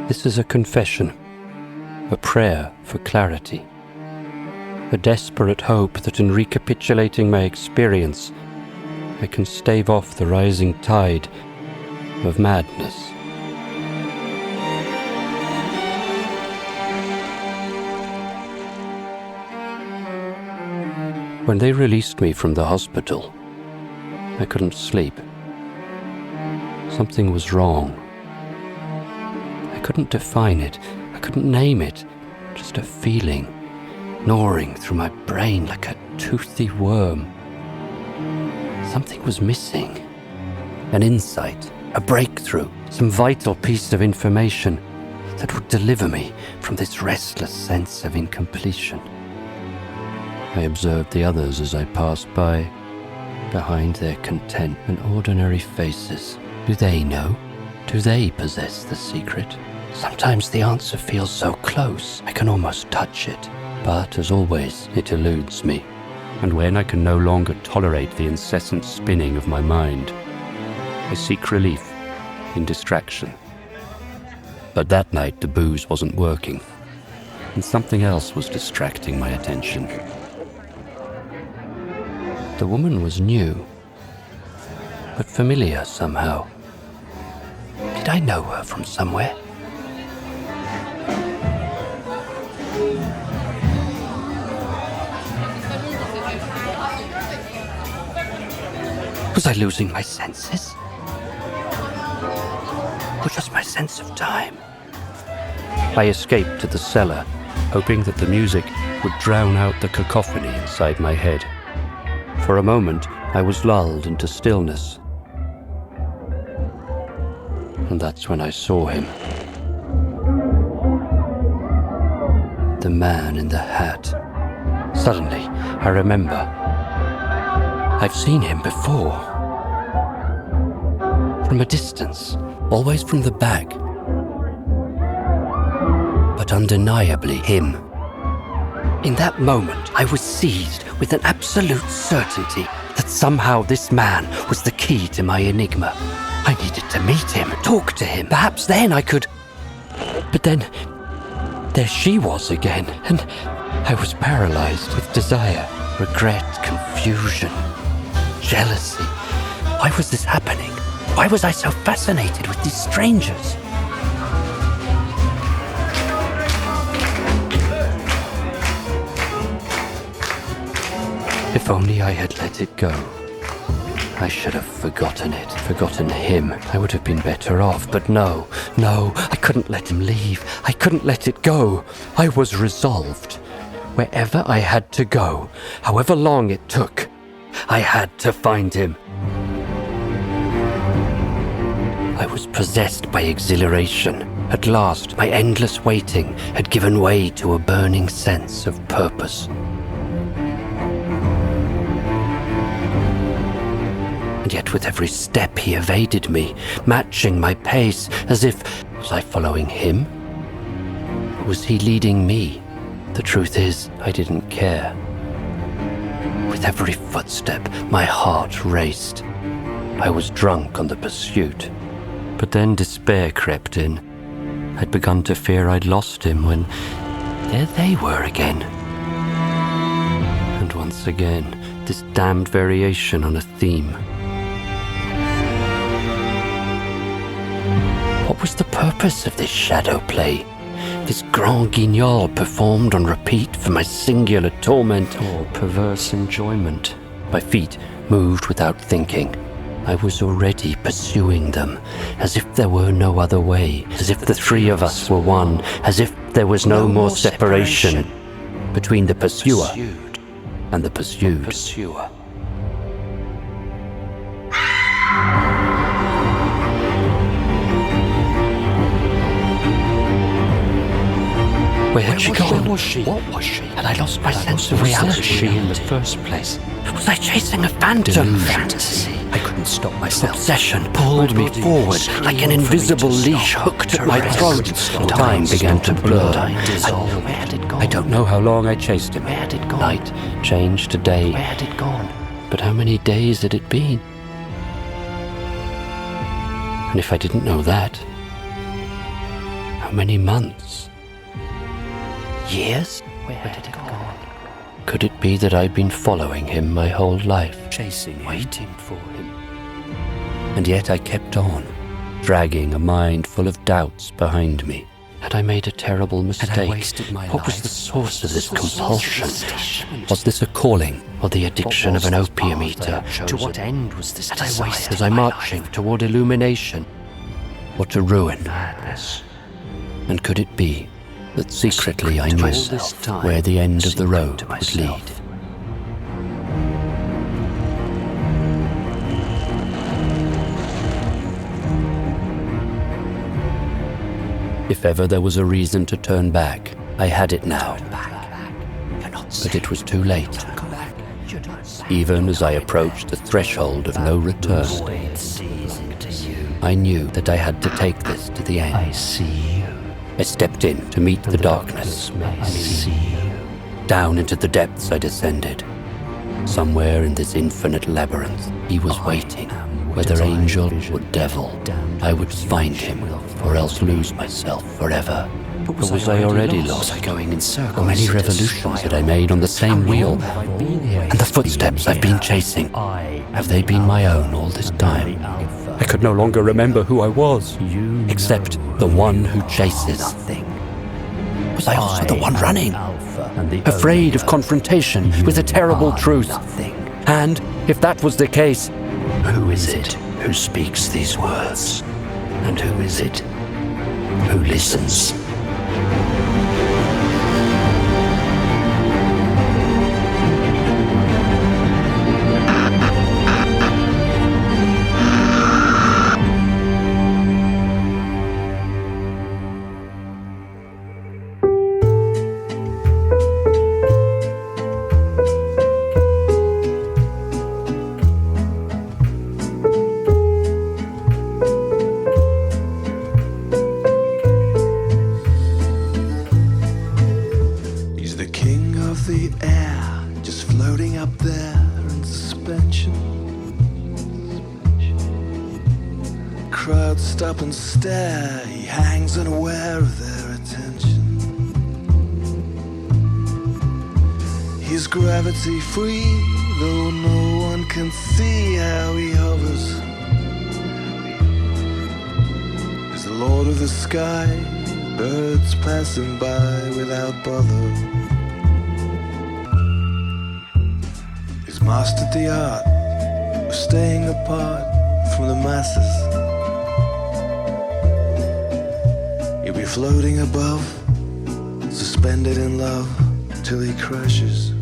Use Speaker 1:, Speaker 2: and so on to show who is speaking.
Speaker 1: This is a confession, a prayer for clarity, a desperate hope that in recapitulating my experience, I can stave off the rising tide of madness. When they released me from the hospital, I couldn't sleep. Something was wrong. I couldn't define it. I couldn't name it. Just a feeling gnawing through my brain like a toothy worm. Something was missing. An insight, a breakthrough, some vital piece of information that would deliver me from this restless sense of incompletion. I observed the others as I passed by, behind their content and ordinary faces. Do they know? Do they possess the secret? Sometimes the answer feels so close, I can almost touch it. But as always, it eludes me. And when I can no longer tolerate the incessant spinning of my mind, I seek relief in distraction. But that night the booze wasn't working, and something else was distracting my attention. The woman was new, but familiar somehow. Did I know her from somewhere? Was I losing my senses? Or just my sense of time? I escaped to the cellar, hoping that the music would drown out the cacophony inside my head. For a moment, I was lulled into stillness. And that's when I saw him. The man in the hat. Suddenly, I remember. I've seen him before. From a distance, always from the back. But undeniably him. In that moment, I was seized with an absolute certainty that somehow this man was the key to my enigma. I needed to meet him, talk to him. Perhaps then I could... But then, there she was again, and I was paralyzed with desire, regret, confusion, jealousy. Why was this happening? Why was I so fascinated with these strangers? If only I had let it go. I should have forgotten it, forgotten him. I would have been better off, but no, I couldn't let him leave. I couldn't let it go. I was resolved. Wherever I had to go, however long it took, I had to find him. I was possessed by exhilaration. At last, my endless waiting had given way to a burning sense of purpose. And yet with every step he evaded me, matching my pace, as if, was I following him? Or was he leading me? The truth is, I didn't care. With every footstep, my heart raced. I was drunk on the pursuit. But then despair crept in. I'd begun to fear I'd lost him when there they were again. And once again, this damned variation on a theme. What was the purpose of this shadow play? This grand guignol performed on repeat for my singular torment or perverse enjoyment? My feet moved without thinking. I was already pursuing them, as if there were no other way, as if the three of us were one, as if there was no more separation between the pursuer and the pursued. Where had she gone? Where was she? What was she? Had I lost my sense of reality? Was she in the first place? Was I chasing a phantom? Fantasy. I couldn't stop myself. Obsession pulled me forward like an invisible leash hooked at my throat. Time began to blur. I don't know how long I chased him. Where had it gone? Night changed to day. Where had it gone? But how many days had it been? And if I didn't know that, How many months? Years? Where had it gone? Could it be that I'd been following him my whole life, chasing, waiting for him? And yet I kept on, dragging a mind full of doubts behind me. Had I made a terrible mistake? Had I wasted my life? What was the source of this compulsion? Was this a calling, or the addiction of an opium eater? To what end was this desire? Was I marching toward illumination, or to ruin? Madness. And could it be that secretly I knew where the end of the road would lead? If ever there was a reason to turn back, I had it now. But it was too late. Even as I approached the threshold of no return, I knew that I had to take this to the end. I stepped in to meet the darkness. Down into the depths I descended. Somewhere in this infinite labyrinth, he was waiting. Whether angel or devil, I would find him, or else lose myself forever. Or was I already lost? Was I going in circles? How many revolutions had I made on the same wheel? And the footsteps I've been chasing, have they been my own all this time? I could no longer remember who I was, except the one who chases. Was I also the one running? Afraid of confrontation with the terrible truth? And, if that was the case, who is it who speaks these words? And who is it who listens?
Speaker 2: Stop and stare, he hangs unaware of their attention. He's gravity free, though no one can see how he hovers. He's the lord of the sky, birds passing by without bother. He's mastered the art of staying apart from the masses. He'll be floating above, suspended in love, till he crashes.